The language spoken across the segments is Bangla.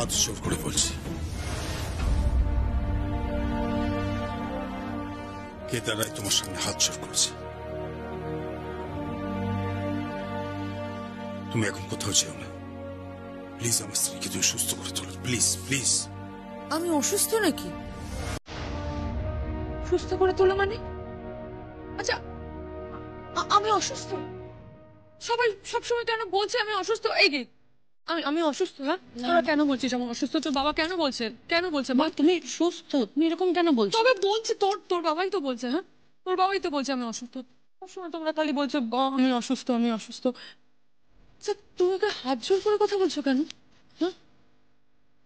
হাত জোর করে বলছি, কেদারাই তোমার সামনে হাত জোর করেছে। তুমি এখন কোথাও যেও না, প্লিজ। আমার স্ত্রীকে তুমি সুস্থ করে তোলো, প্লিজ প্লিজ। আমি অসুস্থ নাকি? সুস্থ করে তোলো মানে? আচ্ছা, আমি অসুস্থ? সবাই সবসময় কেন বলছে আমি অসুস্থ? এই আমি অসুস্থ? হ্যাঁ, তোরা কেন বলছিস আমি অসুস্থ? তোর বাবা কেন বলছে? কেন বলছে? মা তুমি সুস্থ, তুমি এরকম কেন বলছো? তবে বলছে তোর বাবাই তো বলছে। হ্যাঁ, তোর বাবাই তো বলছে আমি অসুস্থ। সবসময় তোমরা খালি বলছো আমি অসুস্থ, আমি অসুস্থ। আচ্ছা, তুমি ওকে হাত জোর করে কথা বলছো কেন? হ্যাঁ,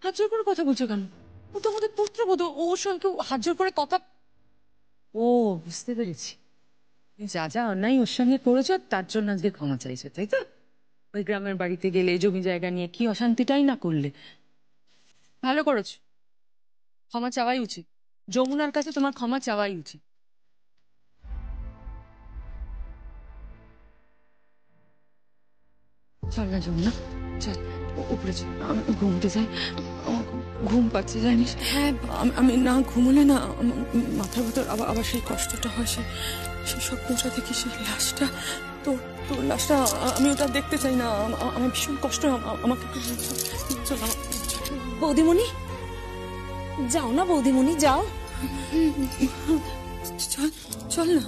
হাত জোর করে কথা বলছো কেন? ও তো আমাদের পুত্রবধূ, ওর সঙ্গে কেউ হাত জোর করে কথা... ও, বুঝতে পেরেছি। যা যা অন্যায় ওর সঙ্গে করেছ তার জন্য আজকে ক্ষমা চাইছো, তাই তো? ওই গ্রামের বাড়িতে গেলে জমি জায়গা নিয়ে কি অশান্তিটাই না করলে। ভালো করেছো, ক্ষমা চাওয়াই উচিত। যমুনার কাছে তোমার ক্ষমা চাওয়াই উচিত। চল না যমুনা, চল উপরে চল, আমি ঘুমতে যাই। আমার ঘুম পাচ্ছে জানিস? হ্যাঁ, আমি না ঘুমলে না মাথার ভেতর আবার সেই কষ্টটা হয়, সেই স্বপ্নটা দেখি, সেই লাশটা, তোর লাশটা। আমি ওটা দেখতে চাই না, আমার ভীষণ কষ্ট। আমাকে চল। বৌদিমণি, যাও না বৌদিমণি, যাও। চল চল না,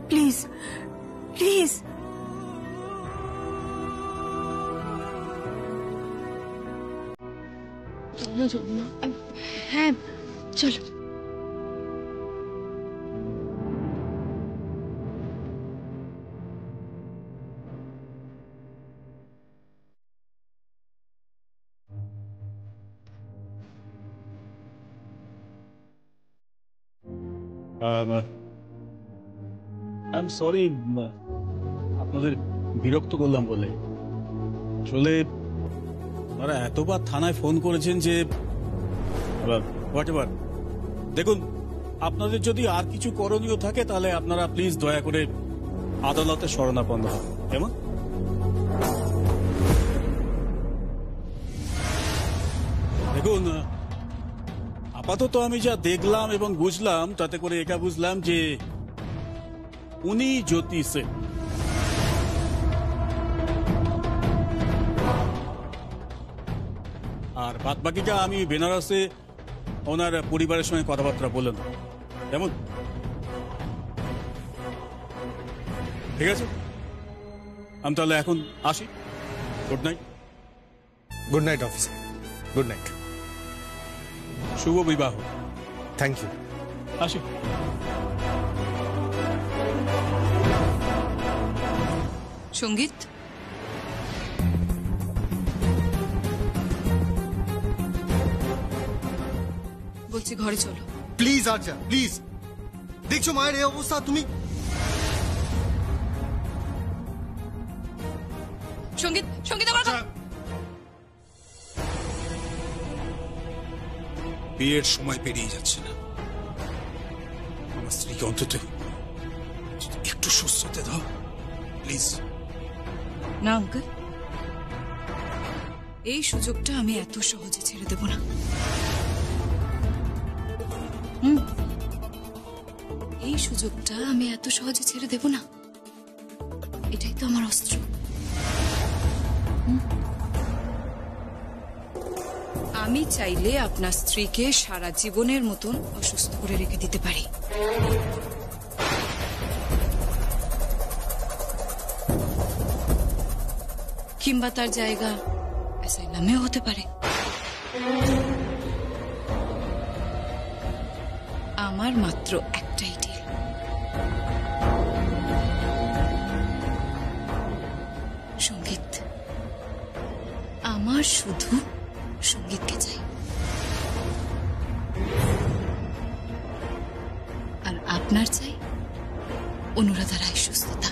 প্লিজ প্লিজ। যমুনা। হ্যাঁ, চলো। আই এম সরি আপনাদের বিরক্ত করলাম বলে। আসলে ওরা এতবার থানায় ফোন করেছেন যে হোয়াটএভার। দেখুন, আপনাদের যদি আর কিছু করণীয় থাকে তাহলে আপনারা প্লিজ দয়া করে আদালতে শরণাপন্ন হন। কেমন? দেখুন, আপাতত আমি যা দেখলাম এবং বুঝলাম তাতে করে এটা বুঝলাম যে উনি জ্যোতি সেন। আর বাদ বাকিটা আমি বেনারসে ওনার পরিবারের সঙ্গে কথাবার্তা বললাম। কেমন? ঠিক আছে, আমি তাহলে এখন আসি। Good night. Good night officer, good night. শুভ বিবাহ। Thank you. আসি। সঙ্গীত, বলছি ঘরে চলো। Please Archa, please. দেখছো মায়ের এই অবস্থা, তুমি... সঙ্গীত, সঙ্গীত আমার বিয়ের সময় পেরিয়ে যাচ্ছে না, আমার স্ত্রীকে অন্তত একটু সুস্থ হতে দাও প্লিজ। না আঙ্কেল, এই সুযোগটা আমি এত সহজে ছেড়ে দেব না। এই সুযোগটা আমি এত সহজে ছেড়ে দেব না। এটাই তো আমার অস্ত্র। আমি চাইলে আপনার স্ত্রীকে সারা জীবনের মতন অসুস্থ করে রেখে দিতে পারি। কিংবা তার জায়গা অ্যাসাইলামেও হতে পারে। আমার মাত্র একটাই ডিল, সঙ্গীত। আমার শুধু সঙ্গীতকে চাই, আর আপনার চাই অনুরাধা রায় সুস্থতা।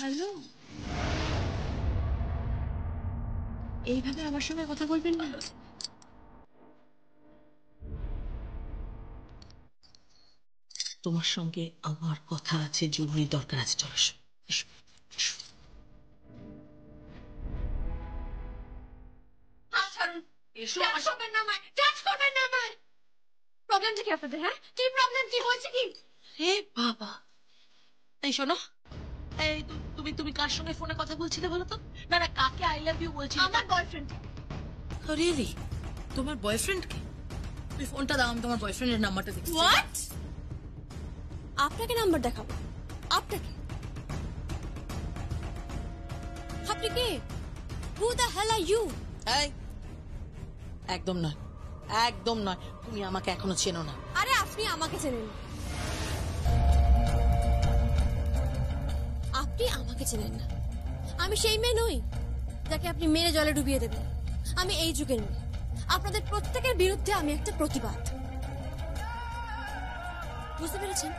হ্যালো, এইভাবে আমার সঙ্গে কথা বলবেন না। তোমার সঙ্গে আমার কথা আছে, জরুরি দরকার আছে। চলো এসো, এসো, এসো। এসো, আসো। প্রবলেমটা কি আপনাদের? হ্যাঁ, কি প্রবলেম? কি হয়েছে? কি হে বাবা, এই শোনো, এই তুমি তুমি কার সঙ্গে ফোনে কথা বলছিলে বলো তো? না না, কাকে আই লাভ ইউ বলছিলে? আমার বয়ফ্রেন্ড। রিয়েলি? তোমার বয়ফ্রেন্ডকে? তুমি ফোনটা দাও, আমি তোমার বয়ফ্রেন্ডের নাম্বারটা দিচ্ছি। হোয়াট? আপনাকে নাম্বার দেখাবো? আপনাকে? আপনি কে? Who the hell are you? এই, একদম নয়, একদম নয়, তুমি আমাকে এখনো চেনো না। আরে আপনি আমাকে চেনেন না। আপনি আমাকে চেনেন না। আমি সেই মেয়ে নই যাকে আপনি মেরে জলে ডুবিয়ে দেবেন। আমি এই যুগের মেয়ে। আপনাদের প্রত্যেকের বিরুদ্ধে আমি একটা প্রতিবাদ। বুঝতে পেরেছেন?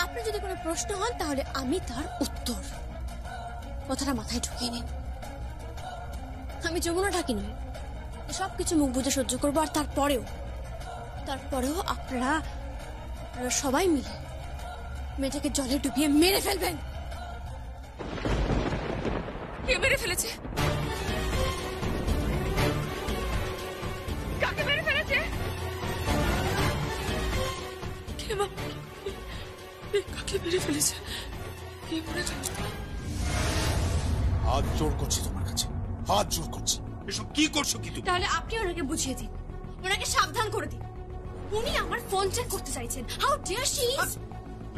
আপনি যদি কোনো প্রশ্ন হন তাহলে আমি তার উত্তর। কথাটা মাথায় ঢুকিয়ে নিন। আমি যমুনা ঢাকি নই সবকিছু মুখ বুঝে সহ্য করবো। আর তারপরেও আপনারা সবাই মিলে মেয়েটাকে জলে ডুবিয়ে মেরে ফেলবেন। কে মেরে ফেলেছে? কাকে মেরে ফেলেছে? কাকে মেরে ফেলেছে? কে মেরে ফেলেছে? হাত জোর করছি তোমার কাছে, হাত জোর করছি। এসব কি করছো কি তুমি? তাহলে আপনি ওনাকে বুঝিয়ে দিন, ওনাকে সাবধান করে দিন। উনি আমার ফোন চেক করতে চাইছেন। How dear she is!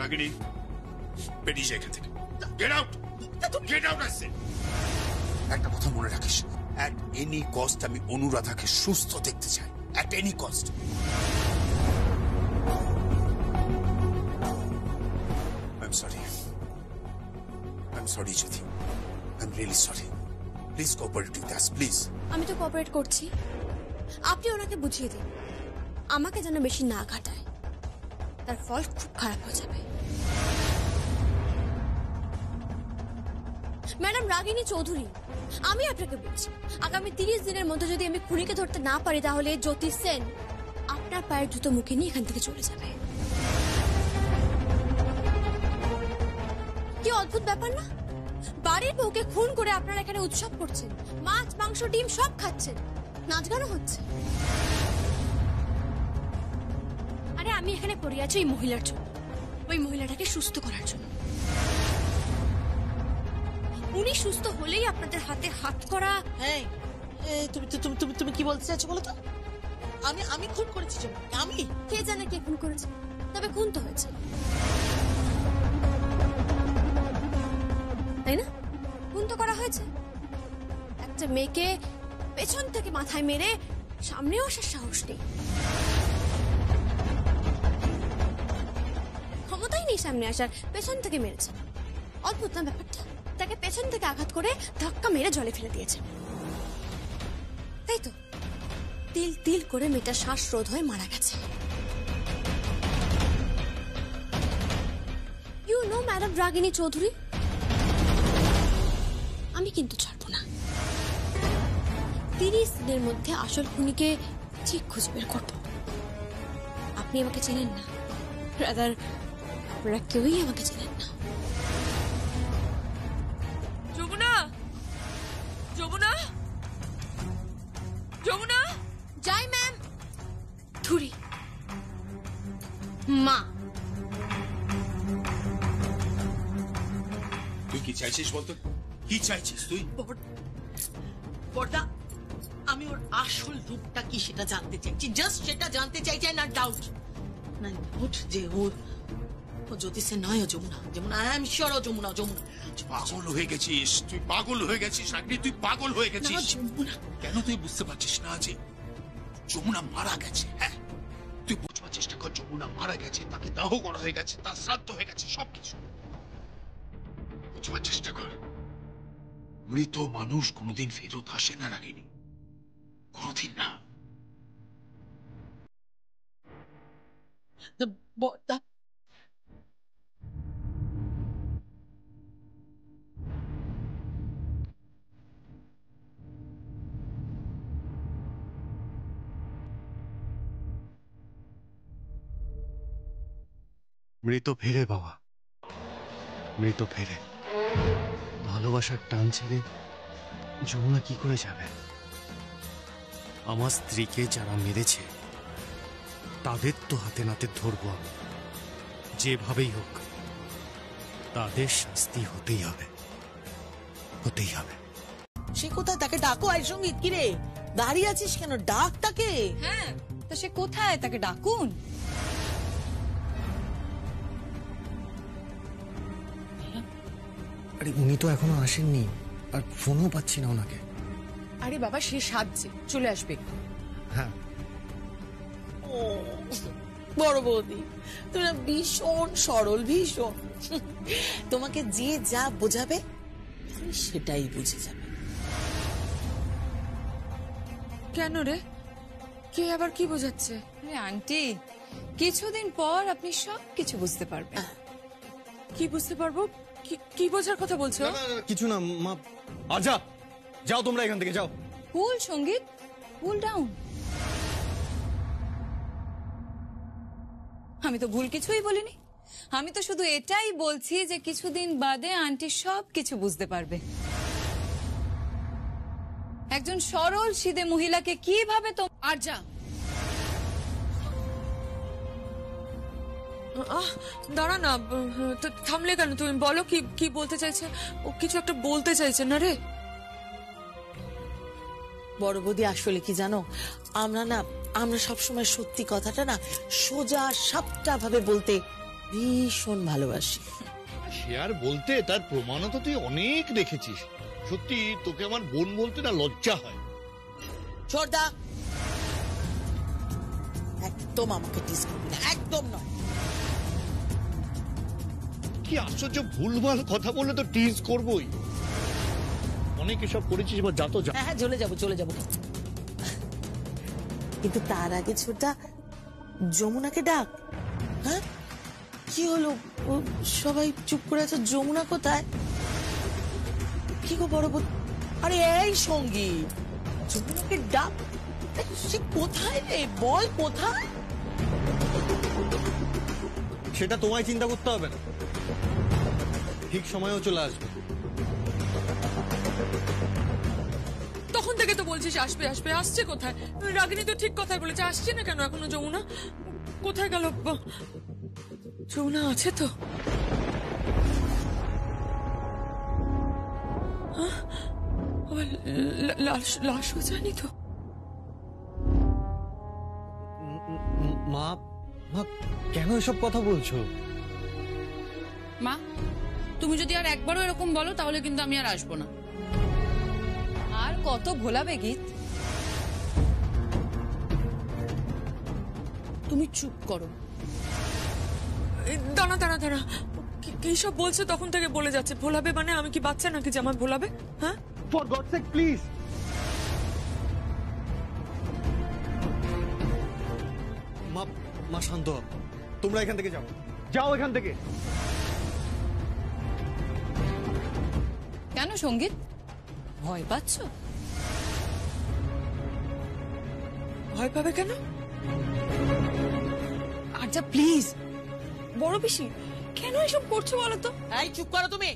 Ragini, বেরিয়ে যা এখান থেকে। Get out, get out. আসছে একটা কথা মনে রাখিস, অ্যাট এনি কস্ট আমি অনুরাধাকে সুস্থ দেখতে চাই। At any cost. I'm sorry. I'm sorry, Jyoti. I'm really sorry. Please cooperate with us, please. আমি তো কোঅপারেট করছি। আপনি ওনাকে বুঝিয়ে দিন আমাকে যেন বেশি না ঘাটায়, তার ফল খুব খারাপ হয়ে যাবে। ম্যাডাম রাগিনী চৌধুরী, আমি আপনাকে বলছি, আগামী 30 দিনের মধ্যে যদি আমি খুনিকে ধরতে না পারি তাহলে জ্যোতি সেন আপনার পায়ের জুতো মুখে নিয়ে এখান থেকে চলে যাবে। কি অদ্ভুত ব্যাপার না? বাড়ির বউকে খুন করে আপনারা এখানে উৎসব করছেন, মাছ মাংস ডিম সব খাচ্ছেন, নাচ গানও হচ্ছে। আরে আমি এখানে পড়ে আছি ওই মহিলার জন্য, ওই মহিলাটাকে সুস্থ করার জন্য। উনি সুস্থ হলেই আপনাদের হাতে হাত করা। হ্যাঁ, তুমি তুমি তুমি তুমি কি বলতে চাইছো বলো তো? আমি খুন করেছি? আমি? কে জানে কে খুন করেছে, তবে খুন তো হয়েছে, তাই না? খুন তো করা হয়েছে। একটা মেয়েকে পেছন থেকে মাথায় মেরে সামনেও আসার সাহস নেই, ক্ষমতাই নেই সামনে আসার, পেছন থেকে মেরেছে। অদ্ভুত না ব্যাপারটা? তাকে পেছন থেকে আঘাত করে ধাক্কা মেরে জলে ফেলে দিয়েছে, তাই তো? তিল তিল করে মেয়েটা শ্বাসরোধ হয়ে মারা গেছে। ইউ নো ম্যাডাম রাগিনী চৌধুরী, আমি কিন্তু ছাড়বো না। 30 দিনের মধ্যে আসল খুনিকে ঠিক খুঁজে বের করবো। আপনি আমাকে চেনেন না, রাদার আপনারা কেউই আমাকে চেনেন না। যমুনা, যমুনা, যমুনা। যাই ম্যাম। ধুরি মা, তুই কি চাইছিস বলতো? কি চাইছিস তুই? বড়দা, আমি ওর আসল রূপটা কি সেটা জানতে চাইছি, জাস্ট সেটা জানতে চাইছি। না ডাউট, না ডাউট যে ও জ্যোতিষে নয়, ও Jamuna. Jamuna, I am sure ও যমুনা। যমুনা পাগল হয়ে গেছিস তুই, পাগল হয়ে গেছিস রাগিনী, তুই পাগল হয়ে গেছিস। যমুনা। কেন তুই বুঝতে পারছিস না যে যমুনা মারা গেছে? হ্যাঁ, তুই বুঝবার চেষ্টা কর। যমুনা মারা গেছে, তাকে দাহ করা হয়ে গেছে, তার শ্রাদ্ধ হয়ে গেছে, সবকিছু বুঝবার চেষ্টা কর। মৃত মানুষ কোনোদিন ফেরত আসে না রাগিনী, কোনোদিন না। বড়দা, মৃত ফেরে বাবা, মৃত ফেরে। ভালোবাসার টান ছেড়ে যমুনা কি করে যাবে? আমার স্ত্রীকে যারা মেরেছে তাদের তো হাতে নাতে ধরবো আমি, যেভাবেই হোক। তাদের শাস্তি হতেই হবে, হতেই হবে। সে কোথায়? তাকে ডাকো। আই সঙ্গীত, কি রে দাঁড়িয়ে আছিস কেন? ডাক তাকে। হ্যাঁ, তো সে কোথায়? তাকে ডাকুন। আরে উনি তো এখনো আসেননি, আর ফোনও পাচ্ছি না ওনাকে। আরে বাবা, সে সাজছে, চলে আসবে। হ্যাঁ, ও বড় বৌদি, তুমি না ভীষণ সরল, ভীষণ। তোমাকে যে যা বোঝাবে তুমি সেটাই বুঝে যাবে। কেন রে? কে আবার কি বোঝাচ্ছে? আরে আন্টি, কিছুদিন পর আপনি সব কিছু বুঝতে পারবেন। কি বুঝতে পারবো? কি বোঝার কথা বলছো? কিছু না মা। আর যাও তোমরা এখান থেকে যাও। কুল সঙ্গীত, কুল ডাউন। আমি তো ভুল কিছুই বলিনি। আমি তো শুধু এটাই বলছি যে কিছুদিন বাদে আন্টি সব কিছু বুঝতে পারবে। একজন সরল সিধে মহিলাকে কিভাবে তো। আর যা, দাঁড়া না, থামলে কেন? তুমি বলো কি বলতে চাইছে। ও কিছু একটা বলতে চাইছে না রে। বড় বৌদি, আসলে কি জানো, আমরা সবসময় সত্যি কথাটা না সোজা সাপটা ভাবে বলতে ভীষণ ভালোবাসি। সে আর বলতে, তার প্রমাণও তো তুই অনেক দেখেছিস। সত্যি তোকে আমার বোন বলতে না লজ্জা হয়। ছোটদা, একদম আমাকে টিস করবি না, একদম নয়। কি আশ্চর্য, ভুলভাল কথা বললে তো টিজ করবই। অনেক এসব করেছিস, এবার যা তো যা। হ্যাঁ, চলে যাবো। কিন্তু তার আগে ছোটদা, যমুনাকে ডাক। হ্যাঁ, কি হলো? ও সবাই চুপ করে আছে, যমুনা কোথায়? কি গো বড় বৌদি? আরে এই সঙ্গীত, যমুনাকে ডাক। সে কোথায় রে? বল কোথায়? সেটা তোমায় চিন্তা করতে হবে না, ঠিক সময়েও চলে আসবে। তখন থেকে তো বলছিস আসবে। আসছে কোথায়? রাগিনী তো ঠিক কথাই বলেছে, আসছে না কেন এখনো যমুনা? কোথায় গেল? যমুনা আছে তো? লাশও জানি তো। মা, কেন এসব কথা বলছো? মা, তুমি যদি আর একবারও এরকম বলো তাহলে কিন্তু আমি আর আসবো না। আর কত ভোলাবে গীত? তুমি চুপ করো। দাঁড়া, কি সব বলছে? তখন থেকে বলে যাচ্ছে ভোলাবে। মানে আমি কি বাচ্চা নাকি যে আমার ভোলাবে? হ্যাঁ, ফর গড সেক প্লিজ। মা শান্ত হও, তোমরা এখান থেকে যাও এখান থেকে। কেন সঙ্গীত, ভয় পাচ্ছ? ভয় পাবে কেন? আর যা প্লিজ। বড় পিসি, কেন এসব করছো বলো তো? এই চুপ করো তুমি।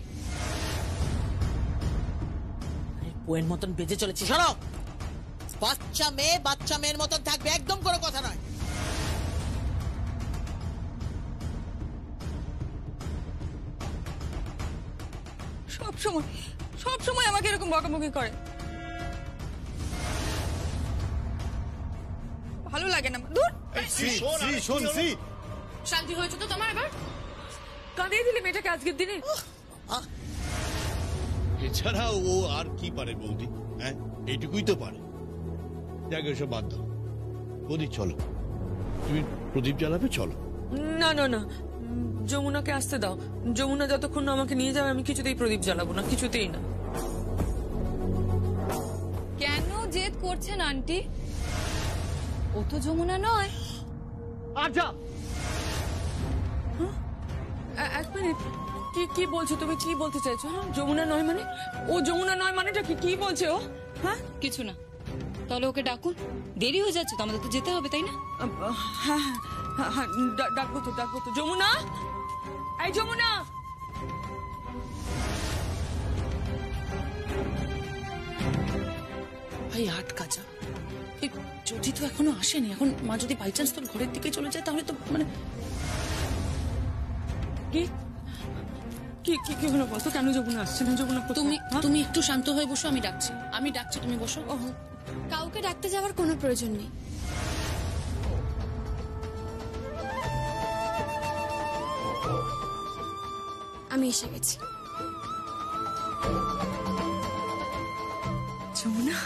বউয়ের মতন বেঁচে চলেছি, শোনো। বাচ্চা মেয়ের মতন থাকবে, একদম কোনো কথা নয়। সব সময় আমাকে এরকম বকাবকি করে, ভালো লাগে না। দূর। শান্তি হয়েছে তো তোমার? এবার কাঁদিয়ে দিলে মেয়েটাকে আজকের দিনে। এছাড়া ও আর কি পারে বৌদি? হ্যাঁ, এইটুকুই তো পারে। যাকে এসব বাদ দাও। বৌদি চলো, তুমি প্রদীপ জ্বালাবে, চলো। না, যমুনাকে আসতে দাও। যমুনা যতক্ষণ না আমাকে নিয়ে যাবে আমি কিছুতেই প্রদীপ জ্বালাবো না, কিছুতেই না। কেন জেদ করছেন আন্টি? ও তো যমুনা নয়। আর যা। এক মিনিট, কি বলছো তুমি? কি বলতে চাইছো? হ্যাঁ, যমুনা নয় মানে? ও যমুনা নয় মানেটা কি বলছে ও? হ্যাঁ, কিছু না। তাহলে ওকে ডাকুন, দেরি হয়ে যাচ্ছে তো, আমাদের তো যেতে হবে, তাই না? হ্যাঁ, ডাকবো তো। যমুনা, এই যমুনা, ভাই আটকা যা। এই জ্যোতি তো এখনো আসেনি। এখন মা যদি বাই চান্স তোর ঘরের দিকে চলে যায় তাহলে তো মানে কি কি কি কি হলো বলতো? কেন যমুনা আসছে না? যমুনা কোথায়? তুমি একটু শান্ত হয়ে বসো, আমি ডাকছি, তুমি বসো। কাউকে ডাকতে যাওয়ার কোনো প্রয়োজন নেই। আমি এসে গেছি। যমুনা,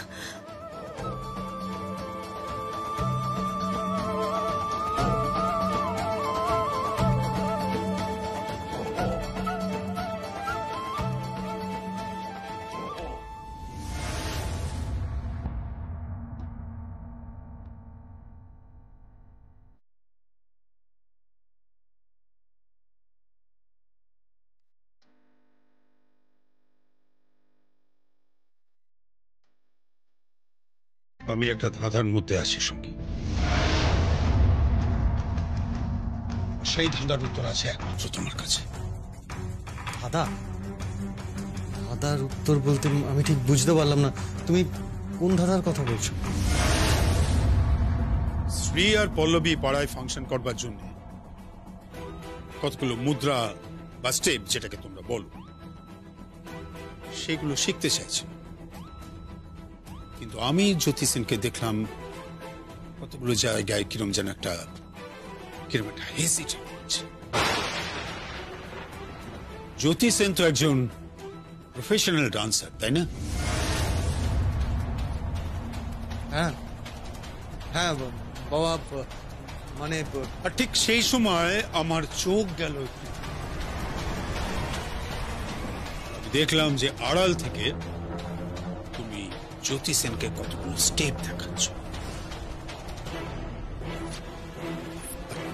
আমি একটা ধাঁধার মধ্যে আছি সঙ্গী। সেই ধাঁধার উত্তর আছে একমাত্র তোমার কাছে। দাদা, দাদার উত্তর বলতে আমি ঠিক বুঝতে পারলাম না। তুমি কোন দাদার কথা বলছো? শ্রী আর পল্লবী পাড়ায় ফাংশন করবার জন্য কতগুলো মুদ্রা বা স্টেপ, যেটাকে তোমরা বলো, সেগুলো শিখতে চাইছে। কিন্তু আমি জ্যোতি সেনকে দেখলাম কতগুলো জায়গায় কিরম যেন একটা হেজিটেট করছে। জ্যোতি সেন তো একজন প্রফেশনাল ডান্সার, তাই না? হ্যাঁ হ্যাঁ বাবা, মানে আর ঠিক সেই সময় আমার চোখ গেল, দেখলাম যে আড়াল থেকে তুমি জ্যোতি সেনকে কতগুলো স্টেপ দেখাচ্ছ।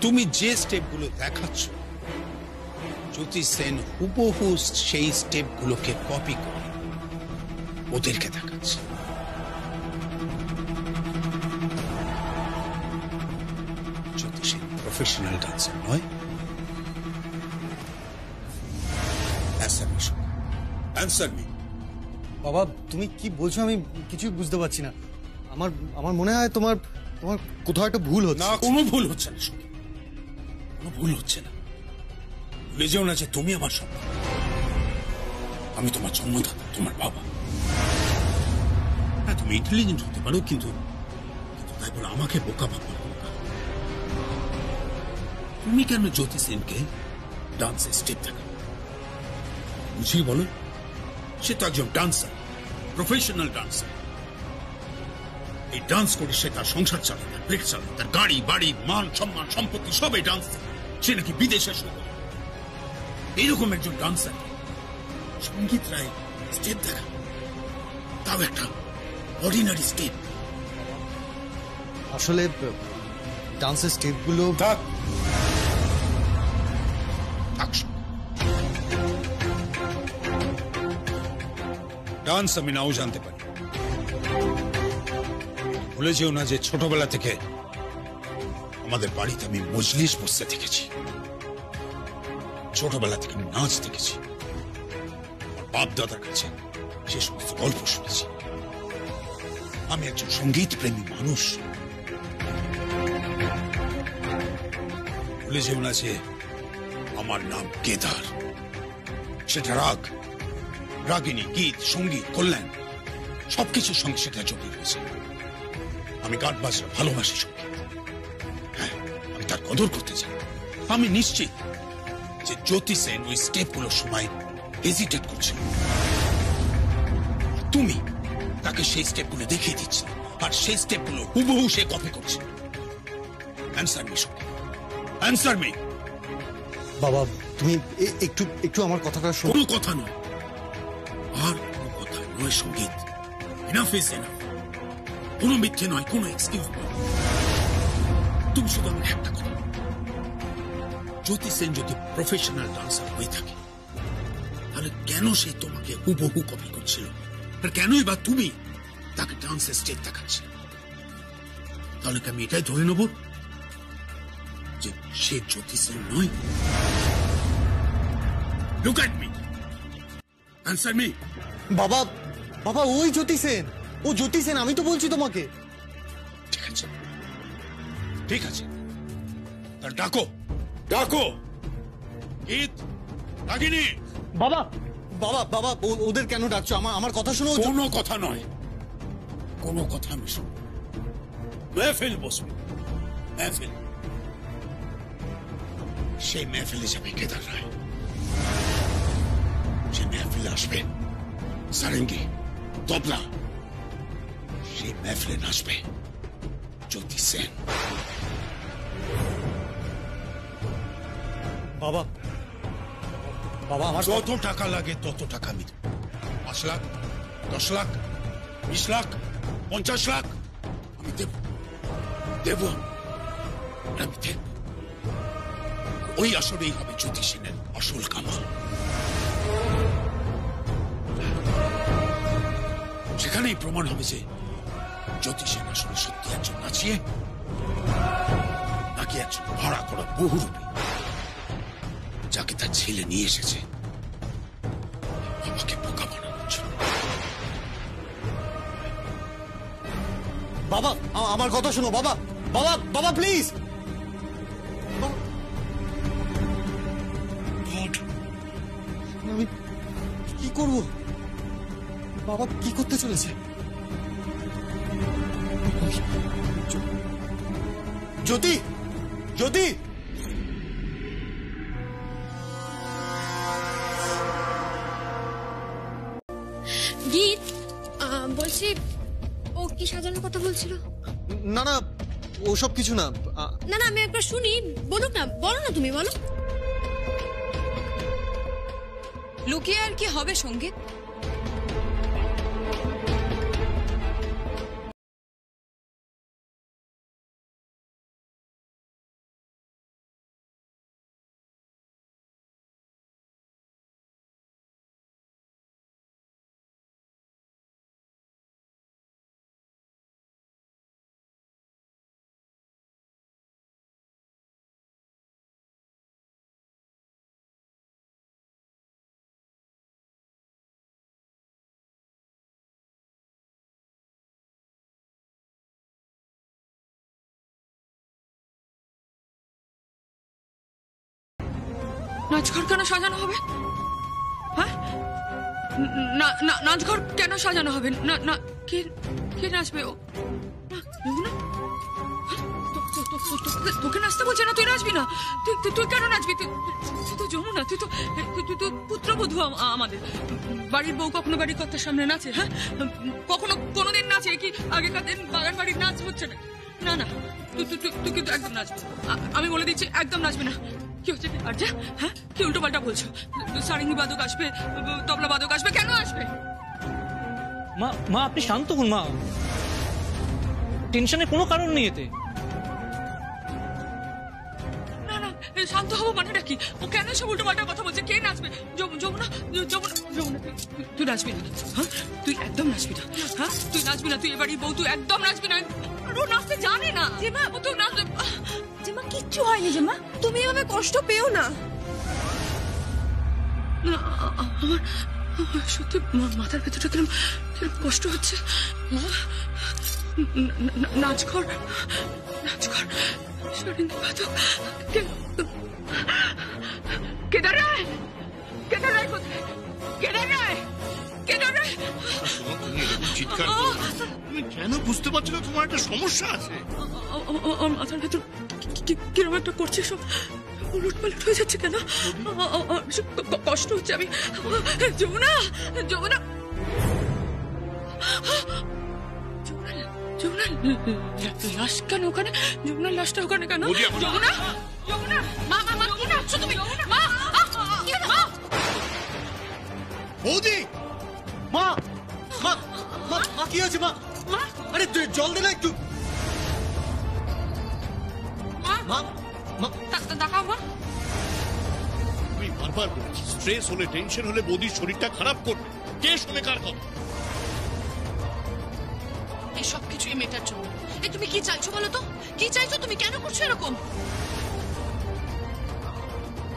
তুমি যে স্টেপগুলো দেখাচ্ছ, জ্যোতি সেন হুবহু সেই স্টেপগুলোকে কপি করে ওদেরকে দেখাচ্ছে। জ্যোতি সেন প্রফেশনাল ডান্সার নয়। Answer me. বাবা, তুমি কি বলছো আমি কিছুই বুঝতে পারছি না। আমার মনে হয় তোমার কোথাও একটা ভুল হচ্ছে। না, কোনো ভুল হচ্ছে না, কোনো ভুল হচ্ছে না। ভুলে যেও না যে তুমি আমার সন্তান, আমি তোমার জন্মদাতা, তোমার বাবা। হ্যাঁ, তুমি ইন্টেলিজেন্ট হতে পারো, কিন্তু তাই বলে আমাকে বোকা ভাবো না। তুমি কেন জ্যোতি সেনকে ডান্সের স্টেপ দেখাও? বুঝিয়ে বলো। সে তো একজন ডান্সার, প্রফেশনাল ডান্সার। এই ডান্স করে সে তার সংসার চালায়, তার পেট চালায়, তার গাড়ি বাড়ি মান সম্মান সম্পত্তি সবই ডান্স। সে নাকি বিদেশে শুরু করে। এইরকম একজন ডান্সার সঙ্গীত রায় স্টেপ দেখা, তাও একটা অর্ডিনারি স্টেপ। আসলে ডান্সের স্টেপগুলো থাক। ডান্স আমি নাও জানতে পারি, ভুলে যেও না যে ছোটবেলা থেকে আমাদের বাড়িতে আমি মজলিস বসতে দেখেছি। ছোটবেলা থেকে আমি নাচ দেখেছি, বাপ দাদার কাছে সে সমস্ত গল্প শুনেছি। আমি একজন সঙ্গীত প্রেমী মানুষ। ভুলে যেও না যে আমার নাম কেদার। সেটা রাগ, রাগিনী, গীত, সঙ্গীত, কল্যাণ সবকিছুর সঙ্গে সেটা জড়িয়ে রয়েছে। আমি গান বাজনা ভালোবাসি, সঙ্গীত। হ্যাঁ, আমি তার কদর করতে চাই। আমি নিশ্চিত যে জ্যোতি সেন ওই স্টেপগুলোর সময় হেজিটেট করছিল। তুমি তাকে সেই স্টেপগুলো দেখিয়ে দিচ্ছ, আর সেই স্টেপগুলো হুবহু সে কপি করছে। অ্যান্সার মি, সঙ্গীত, অ্যান্সার মি। বাবা, তুমি একটু আমার কথাটা শোনো। কোনো কথা নয়, আর কোনো কথা নয় সঙ্গীত। Enough is enough. কোনো মিথ্যে নয়, কোনো এক্সকিউজ নয়। তুমি শুধু আমাকে একটা কথা, জ্যোতি সেন যদি প্রফেশনাল ডান্সার হয়ে থাকে তাহলে কেন সে তোমাকে হুবহু কপি করছিল? আর কেনই বা তুমি তাকে ডান্সের স্টেপ দেখাচ্ছিলে? তাহলে কি আমি এটাই ধরে নেব যে সে জ্যোতি সেন নয়? Look at me. Answer me. বাবা বাবা ওই জ্যোতি সেন, ও জ্যোতি সেন, আমি তো বলছি তোমাকে। ঠিক আছে, ঠিক আছে, তা ডাকো, ডাকো। গীত, রাগিনী। বাবা বাবা বাবা ওদের কেন ডাকছো? আমার কথা শোনো। কোনো কথা নয়, কোনো কথা আমি শুনবো। মেহফিল বসবে, মেহফিল। সেই মেহফিলে যাবে কেদার রায়, সে মেহফিলে আসবে সারেঙ্গি, তবলা। সেই মেহফিলে নাচবে জ্যোতি সেন। বাবা বাবা আমার যত টাকা লাগে তত টাকা আমি দেব। 5 লাখ, 10 লাখ, 20 লাখ, 50 লাখ আমি দেব, দেব, আমি দেব। ওই আসলেই হবে জ্যোতি সেনের আসল কামাল। সেখানেই প্রমাণ হবে যে জ্যোতি সেন আসলে সত্যি একজন নাচিয়ে নাকি একজন ভাড়া করা বহুরূপী, যাকে তার ছেলে নিয়ে এসেছে আমাকে বোকা বানানোর জন্য। বাবা আমার কথা শোনো। বাবা বাবা বাবা প্লিজ। আমি কি করব? বাবা কি করতে চলেছে? জ্যোতি, জ্যোতি। গীত, বলছি ও কি সাজানোর কথা বলছিল? না না ওসব কিছু না। না না, আমি একবার শুনি, বলুক না, বলো না, তুমি বলো। লুকিয়ে আর কি হবে সঙ্গীত? নাচঘর কেন সাজানো হবে? হ্যাঁ, নাচঘর কেন সাজানো হবে? না না, কে কে নাচবে? ও না, তোকে নাচতে বলছে না, তুই নাচবি না? তুই কেন নাচবি? তুই তো যমুনা, তুই তো পুত্রবধূ আমাদের বাড়ির বউ। কখনো বাড়ির কর্তার সামনে নাচে? হ্যাঁ, কখনো কোনোদিন নাচে কি? আগেকার দিন বাগান বাড়ির নাচ হচ্ছে না। না না, তুই কিন্তু একদম নাচবি। আমি বলে দিচ্ছি, একদম নাচবি না। কি হচ্ছে আর্যা? হ্যাঁ, কি উল্টো পাল্টা বলছো? সারেঙ্গি বাদক আসবে, তবলা বাদক আসবে, কেন আসবে? মা মা আপনি শান্ত হন মা, টেনশনের কোনো কারণ নেই এতে। না না, শান্ত হবো মানেটা কি? ও কেন সব উল্টো পাল্টা কথা বলছে? কে নাচবে? যমুনা, যমুনা, যমুনা, তুই নাচবি না। হ্যাঁ, তুই একদম নাচবি না। হ্যাঁ, তুই নাচবি না, তুই এবারই বউ, তুই একদম নাচবি না। ও নাচতে জানে না। জেমা, ও তো নাচবে। জেমা, কিচ্ছু হয়নি জেমা, তুমি এভাবে কষ্ট পেও না। আমার সত্যি মাথার ভেতরটা কিরম কষ্ট হচ্ছে। নাচঘর, নাচঘর, সারেঙ্গি বাদক, কেদার রায়, কেদার রায় কোথায়? কেদার রায়, কেদার রায়। তুমি এরকম চিৎকার করো, তুমি কেন বুঝতে পারছো না তোমার একটা সমস্যা আছে? আমার মাথার ভেতর কিরম একটা করছে, সব উলটপালট হয়ে যাচ্ছে কেন? কষ্ট হচ্ছে। আমি যমুনা, যমুনা, যমুনা লাশ কেন ওখানে? যমুনার লাশটা ওখানে কেন? যমুনা, যমুনা, মা মা মা, কি নাচছো তুমি? মা, বৌদি, মা মা মা মা কি হয়েছে? মা, আরে জল দে না একটু। মা মা দেখাও মা। আমি বারবার বলেছি, স্ট্রেস হলে, টেনশন হলে বৌদির শরীরটা খারাপ করবে। কে শুনে কার কথা? এই সব কিছু এই মেয়েটার জন্য। এই তুমি কি চাইছো বলো তো? কি চাইছো তুমি? কেন করছো এরকম?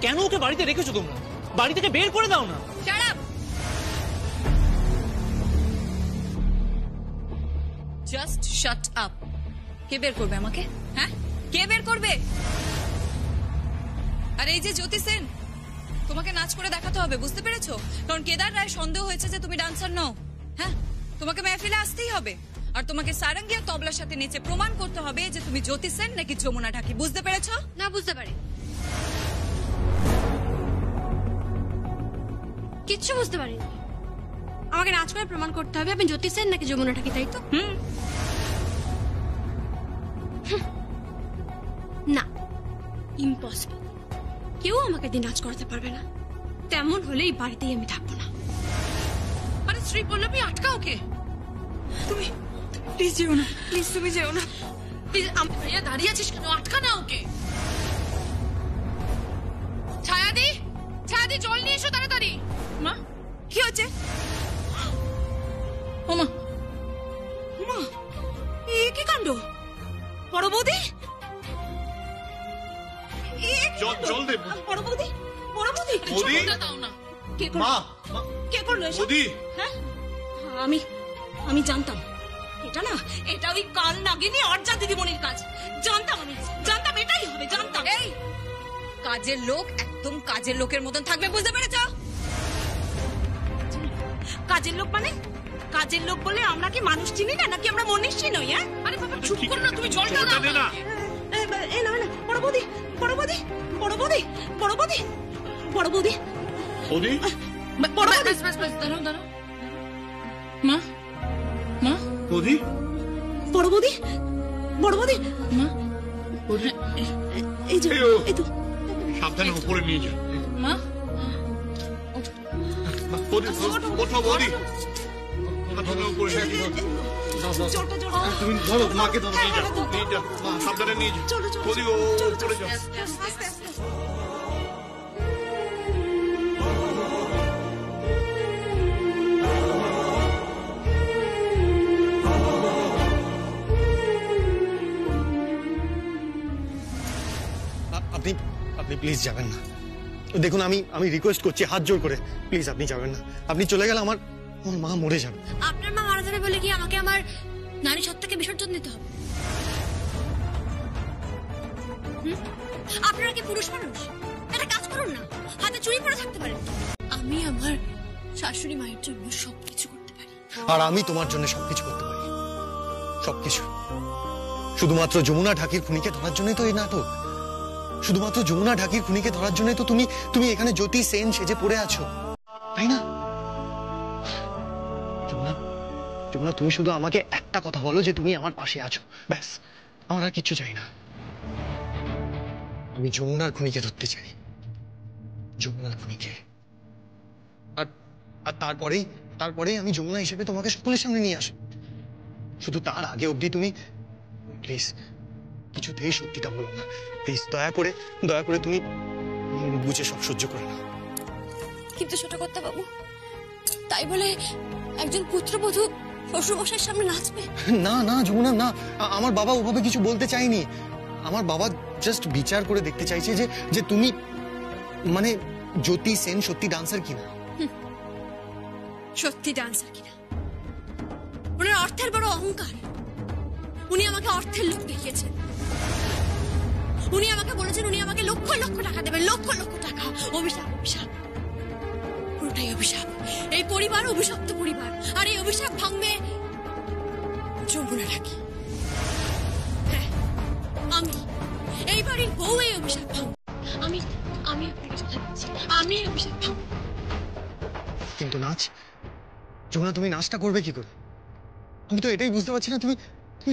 কেন ওকে বাড়িতে রেখেছো তোমরা? বাড়ি থেকে বের করে দাও না। Shut up! Just shut up. কে বের করবে আমাকে? হ্যাঁ, কে বের করবে? আর এই যে জ্যোতি সেন, তোমাকে নাচ করে দেখাতে হবে, বুঝতে পেরেছো? কারণ কেদার রায় সন্দেহ হয়েছে যে তুমি ডান্সার নও। হ্যাঁ, তোমাকে মেহফিলে আসতেই হবে। আর তোমাকে সারঙ্গী আর তবলার সাথে নেচে প্রমাণ করতে হবে যে তুমি জ্যোতি সেন নাকি যমুনা ঢাকি, বুঝতে পেরেছো? না বুঝতে পারি, কিচ্ছু বুঝতে পারিনি। আমাকে নাচ করে প্রমাণ করতে হবে আমি জ্যোতি সেন নাকি যমুনা ঢাকি, তাই তো? না, ইম্পসিবল। কেউ আমাকে দিয়ে নাচ করাতে পারবে না। তেমন হলে এই বাড়িতেই আমি থাকবো না। আরে শ্রী পল্লবী, আটকা ওকে। তুমি প্লিজ যেও না, প্লিজ তুমি যেও না, প্লিজ। ভাইয়া দাঁড়িয়ে আছিস কেন? আটকা না ওকে। ছায়াদি, ছায়াদি জল নিয়ে এসো তাড়াতাড়ি। মা, কি হচ্ছে? ওমা, ওমা, এ কি কাণ্ড! বড় বৌদি, জল দে। বড় বৌদি, বড় বৌদি, বৌদি? দাও না। কে করলো? মা, কে করলো এসব? বৌদি। হ্যাঁ, আমি জানতাম এটা না, এটা ওই কাল নাগিনী অর্জা দিদিমণির কাজ। জানতাম, আমি জানতাম এটাই হবে, জানতাম। এই কাজের লোক একদম কাজের লোকের মতন থাকবে, বুঝতে পেরেছো? কাজের লোক মানে? কাজের লোক বলে আমরা কি মানুষ চিনি না, নাকি আমরা মনীষী নই? হ্যাঁ, আরে বাবা চুপ করো না, তুমি জলটা জলটা দাও দে না। না। না না, বড় বৌদি, বড় বৌদি, বড় বৌদি, বড় বৌদি, বড় বৌদি, বৌদি? বড় বৌদি, ব্যাস ব্যাস ব্যাস, দাঁড়াও দাঁড়াও। মা, মা, বৌদি? বড় বৌদি, বড় বৌদি, মা, এই যে, এই তো। সাবধানে উপরে নিয়ে যা। মা, বৌদি, ওঠো বৌদি। সাবধানে উপরে নিয়ে যা। জলটা, জলটা। তুমি ধরো, মাকে ধরো। নিয়ে যা, নিয়ে যা। সাবধানে নিয়ে যা। চলো, চলো, বৌদি, ও উপরে যাও। আস্তে আস্তে। আপনি আপনি প্লিজ যাবেন না। দেখুন, আমি রিকোয়েস্ট করছি হাত জোর করে, প্লিজ আপনি যাবেন না। আপনি চলে গেলে আমার মা মরে যাবে। আপনার মা মারা যাবে বলে কি আমাকে আমার নারী সত্তাকে বিসর্জন দিতে হবে? আপনারা কি পুরুষ মানুষ? একটা কাজ করুন না, হাতে চুড়ি পরে থাকতে পারেন। আমি আমার শাশুড়ি মায়ের জন্য সবকিছু করতে পারি। আর আমি তোমার জন্য সবকিছু করতে পারি, সবকিছু। শুধুমাত্র যমুনা ঢাকির খুনিকে ধরার জন্যই তো এই নাটক। শুধুমাত্র যমুনা ঢাকির খুনিকে ধরার জন্যই তো তুমি এখানে জ্যোতি সেন সেজে পড়ে আছো, তাই না? যমুনা, যমুনা, তুমি শুধু আমাকে একটা কথা বলো যে তুমি আমার পাশে আছো, ব্যাস। আমার আর কিচ্ছু চাই না। আমি যমুনার খুনিকে ধরতে চাই, যমুনার খুনিকে। আর তারপরেই আমি যমুনা হিসেবে তোমাকে সকলের সামনে নিয়ে আসি। শুধু তার আগে অবধি তুমি প্লিজ কিছুতেই সত্যিটা বলো না। প্লিজ দয়া করে তুমি বুঝে সব সহ্য করে না। কিন্তু ছোট কর্তা বাবু, তাই বলে একজন পুত্রবধূ শ্বশুরমশাইয়ের সামনে নাচবে? না না যমুনা, না। আমার বাবা ওভাবে কিছু বলতে চাইনি। আমার বাবা জাস্ট বিচার করে দেখতে চাইছে যে তুমি মানে জ্যোতি সেন সত্যি ডান্সার কিনা। সত্যি ডান্সার কিনা? উনার অর্থের বড় অহংকার। উনি আমাকে অর্থের লোক দেখিয়েছেন। উনি আমাকে বলেছেন উনি আমাকে লক্ষ লক্ষ টাকা দেবেন, লক্ষ লক্ষ টাকা। অভিশাপ, অভিশাপ, পুরোটাই অভিশাপ। এই পরিবার অভিশপ্ত পরিবার, আর এই অভিশাপ ভাঙবে যমুনা ঢাকি। হ্যাঁ, আমি এই বাড়ির বউ এই অভিশাপ ভাঙব। আমি অভিশাপ ভাঙব। কিন্তু নাচ, যমুনা, তুমি নাচটা করবে কি করে? আমি তো এটাই বুঝতে পারছি না, তুমি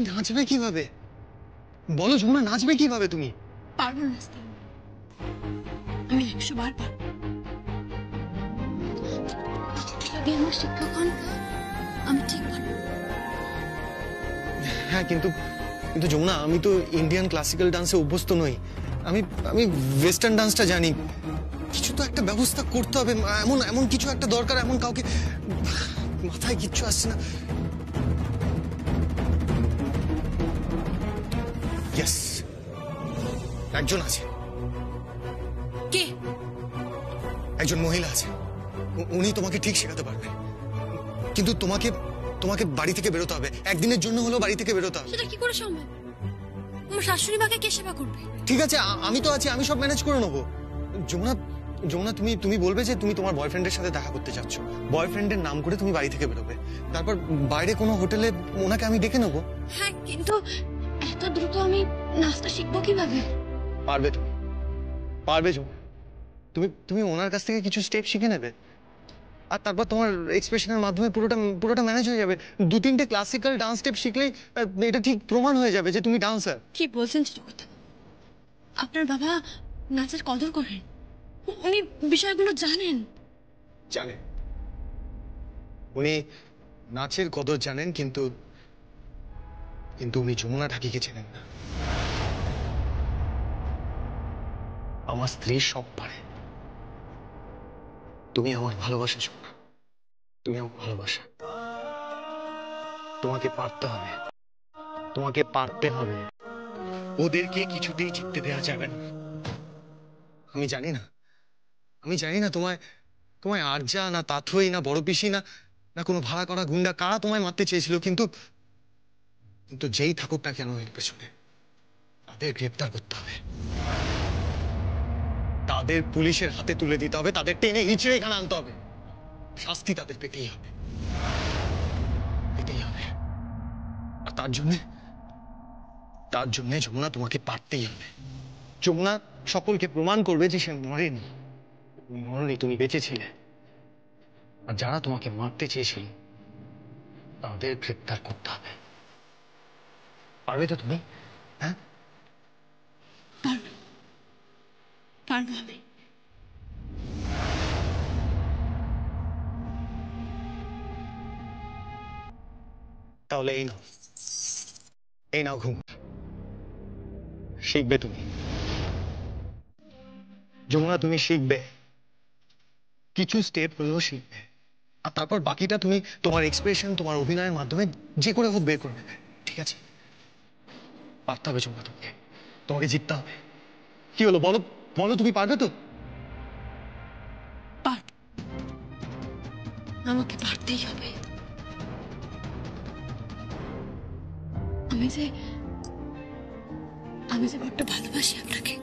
নাচবে কিভাবে? বলো যমুনা, নাচবে কিভাবে তুমি? পারবো না নাচতে, আমি 100 বার পারবো। যদি আমার শিক্ষক হন, আমি ঠিক পারবো। হ্যাঁ, কিন্তু যমুনা, আমি তো ইন্ডিয়ান ক্লাসিক্যাল ডান্সে অভ্যস্ত নই। আমি ওয়েস্টার্ন ডান্সটা জানি। কিছু তো একটা ব্যবস্থা করতে হবে, এমন কিছু একটা দরকার। এমন কাউকে, মাথায় কিচ্ছু আসছে না। ইয়েস, একজন আছে। কে? একজন মহিলা আছে, উনি তোমাকে ঠিক শেখাতে পারবে। কিন্তু তোমাকে তোমাকে বাড়ি থেকে বেরোতে হবে, একদিনের জন্য হলেও বাড়ি থেকে বেরোতে হবে। সেটা কি করে সম্ভব? আমার শাশুড়ি মাকে কে সেবা করবে? ঠিক আছে, আমি তো আছি, আমি সব ম্যানেজ করে নেবো। যমুনা, যমুনা তুমি বলবে যে তুমি তোমার বয়ফ্রেন্ডের সাথে দেখা করতে চাচ্ছ, বয়ফ্রেন্ডের নাম করে তুমি বাড়ি থেকে বেরোবে, তারপর বাইরে কোনো হোটেলে ওনাকে আমি ডেকে নেবো। হ্যাঁ, কিন্তু এত দ্রুত আমি নাচটা শিখবো কিভাবে? পারবে তুমি, পারবে যমুনা। তুমি ওনার কাছ থেকে কিছু স্টেপ শিখে নেবে, আর তারপর তোমার এক্সপ্রেশনের মাধ্যমে পুরোটা ম্যানেজ হয়ে যাবে। 2-3টে ক্লাসিক্যাল ডান্স স্টেপ শিখলেই এটা ঠিক প্রমাণ হয়ে যাবে যে তুমি ডান্সার। কি বলছেন কথা? আপনার বাবা নাচের কদর করেন, উনি বিষয়গুলো জানেন। জানেন, উনি নাচের কদর জানেন, কিন্তু উনি যমুনা ঢাকিকে চেনেন না। আমার স্ত্রী সব পারে। তুমি আমার ভালোবাসা যমুনা, তুমি আমার ভালোবাসা। তোমাকে পারতে হবে, তোমাকে পারতে হবে। ওদেরকে কিছুতেই জিততে দেওয়া যাবে না। আমি জানি না তোমায় আরজা না তাথই না বড় পিসি না কোনো ভাড়া করা গুন্ডা কারা তোমায় মারতে চেয়েছিল, কিন্তু যেই থাকুক না কেন এর পেছনে, তাদের গ্রেপ্তার করতে হবে, তাদের পুলিশের হাতে তুলে দিতে হবে, তাদের টেনে হিঁচড়ে এখানে আনতে হবে। শাস্তি তাদের পেতেই হবে, পেতেই হবে। আর তার জন্য যমুনা তোমাকে পারতেই হবে। যমুনা সকলকে প্রমাণ করবে যে সে মরেনি, মরনি, তুমি বেঁচে ছিলে। আর যারা তোমাকে মারতে চেয়েছিল তাদের গ্রেপ্তার করতে হবে। পারবে তো তুমি? হ্যাঁ, পারবো আমি। তাহলে এই নাও ঘুম। শিখবে তুমি যমুনা, তুমি শিখবে, কিছু স্টেপ হলেও শিখবে, আর তারপর বাকিটা তুমি তোমার এক্সপ্রেশন, তোমার অভিনয়ের মাধ্যমে যে করে হোক বের করে নেবে। ঠিক আছে? পারতে হবে যমুনা, তোমাকে জিততে হবে। কি হলো বলো, বলো তুমি পারবে তো? আমাকে পারতেই হবে। আমি যে বড্ড ভালোবাসি আপনাকে।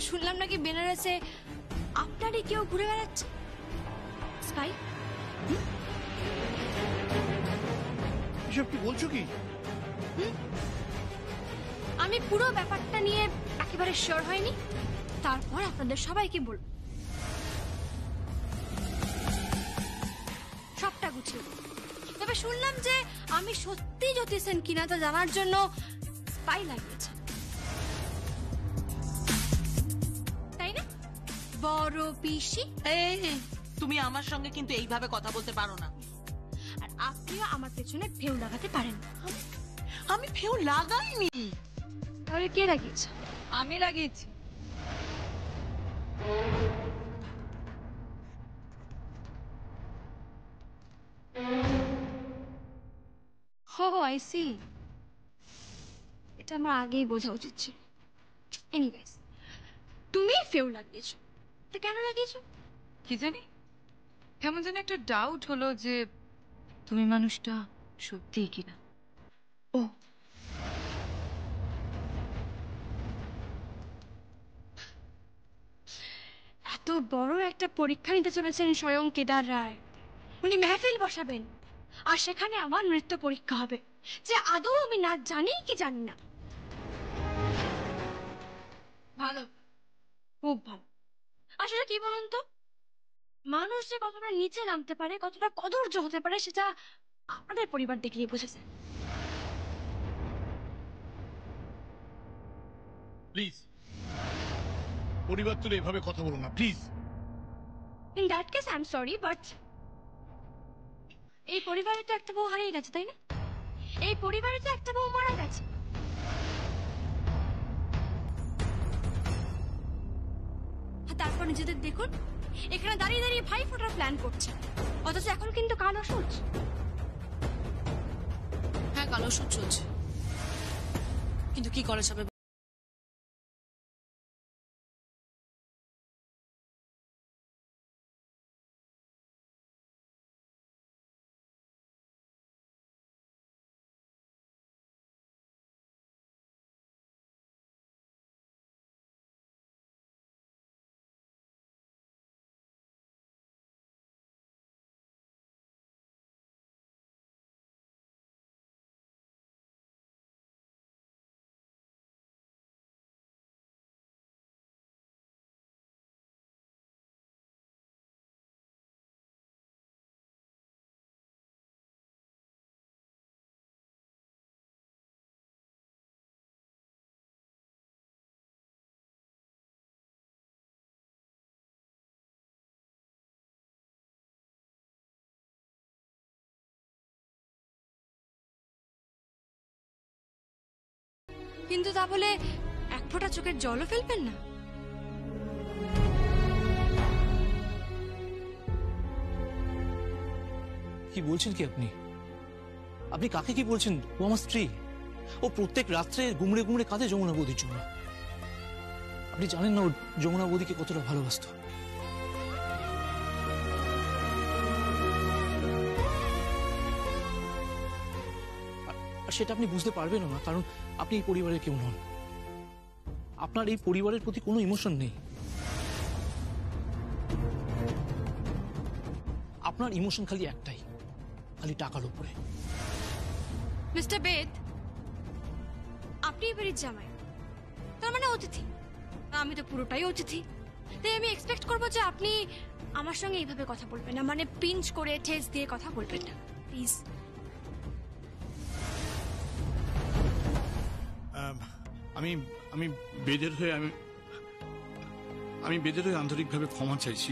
শুনলাম নাকি বেনারসে আপনারই কেউ ঘুরে বেড়াচ্ছে। স্কাই, এসব কি বলছো কি? আমি পুরো ব্যাপারটা নিয়ে একেবারে শিওর হয়নি, তারপর আপনাদের সবাইকে বলবো। সবটা গুছিয়ে। তবে শুনলাম যে আমি সত্যি জ্যোতি সেন কিনা তা জানার জন্য স্পাই লাগিয়েছে, তাই না বড় পিসি? তুমি আমার সঙ্গে কিন্তু এইভাবে কথা বলতে পারো না। আর আপনিও আমার পেছনে ফেউ লাগাতে পারেন। আমি ফেউ লাগাইনি। তাহলে কে লাগিয়েছে? আমি লাগিয়েছি। হো আই সি, এটা আমার আগেই বোঝা উচিত ছিল। এনিওয়েজ, তুমি ফেউ লাগিয়েছো, তা কেন লাগিয়েছো? কি জানি, কেমন যেন একটা ডাউট হলো যে তুমি মানুষটা সত্যিই কিনা। ও, এত বড় একটা পরীক্ষা নিতে চলেছেন স্বয়ং কেদার রায়। উনি মেহফিল বসাবেন, আর সেখানে আমার নৃত্য পরীক্ষা হবে যে আদৌ আমি নাচ জানি কি জানি না। ভালো, খুব ভালো। আসলে কি বলুন তো, মানুষ যে কতটা নিচে নামতে পারে, কতটা কদর্য হতে পারে, সেটা আপনাদের পরিবার দেখলেই বুঝেছে। প্লিজ, পরিবার তুলে এভাবে কথা বলো না please. In that case I am sorry, but এই পরিবারে তো একটা বউ হারিয়ে গেছে, তাই না? এই পরিবারে তো একটা বউ মারা গেছে। আর তারপর নিজেদের দেখুন এখানে দাঁড়িয়ে দাঁড়িয়ে ভাই ফোটার প্ল্যান করছে, অথচ এখন কিন্তু কাল অসুচ। হ্যাঁ, কালো সুদ চলছে, কিন্তু কি করা যাবে? কিন্তু তা বলে এক ফোঁটা চোখের জলও ফেলবেন না। কি বলছেন কি আপনি? আপনি কাকে কি বলছেন? ও আমার স্ত্রী। ও প্রত্যেক রাত্রে গুমড়ে গুমড়ে কাঁদে যমুনা বৌদির জন্য। আপনি জানেন না ও যমুনা বৌদিকে কতটা ভালোবাসতো। আর সেটা আপনি বুঝতে পারবেনও না, কারণ আপনি এই পরিবারের কেউ নন। আপনার এই পরিবারের প্রতি কোনো ইমোশন নেই। আপনার ইমোশন খালি একটাই, খালি টাকার উপরে। মিস্টার বেদ, আপনি এই বাড়ির জামাই, তার মানে অতিথি। আমি তো পুরোটাই অতিথি, তাই আমি এক্সপেক্ট করবো যে আপনি আমার সঙ্গে এইভাবে কথা বলবেন না, মানে পিঞ্চ করে ঠেস দিয়ে কথা বলবেন না, প্লিজ। আমি বেদের হয়ে আমি বেদের হয়ে আন্তরিকভাবে ক্ষমা চাইছি,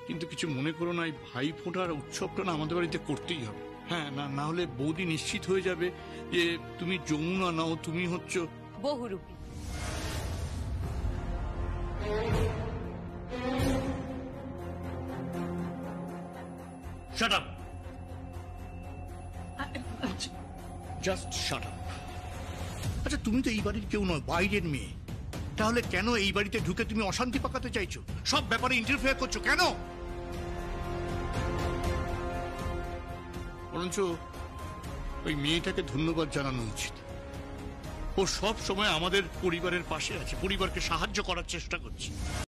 কিন্তু কিছু মনে করো না, এই ভাই ফোঁটার উৎসবটা না আমাদের বাড়িতে করতেই হবে। হ্যাঁ, না হলে বৌদি নিশ্চিত হয়ে যাবে যে তুমি যমুনা নাও, তুমি হচ্ছ বহুরূপী। Shut up, just shut up. আচ্ছা, তুমি তো এই বাড়ির কেউ নয়, বাইরের মেয়ে। তাহলে কেন এই বাড়িতে ঢুকে তুমি অশান্তি পাকাতে চাইছো? সব ব্যাপারে ইন্টারফেয়ার করছো কেন? বরঞ্চ ওই মেয়েটাকে ধন্যবাদ জানানো উচিত। ও সব সময় আমাদের পরিবারের পাশে আছে, পরিবারকে সাহায্য করার চেষ্টা করছে।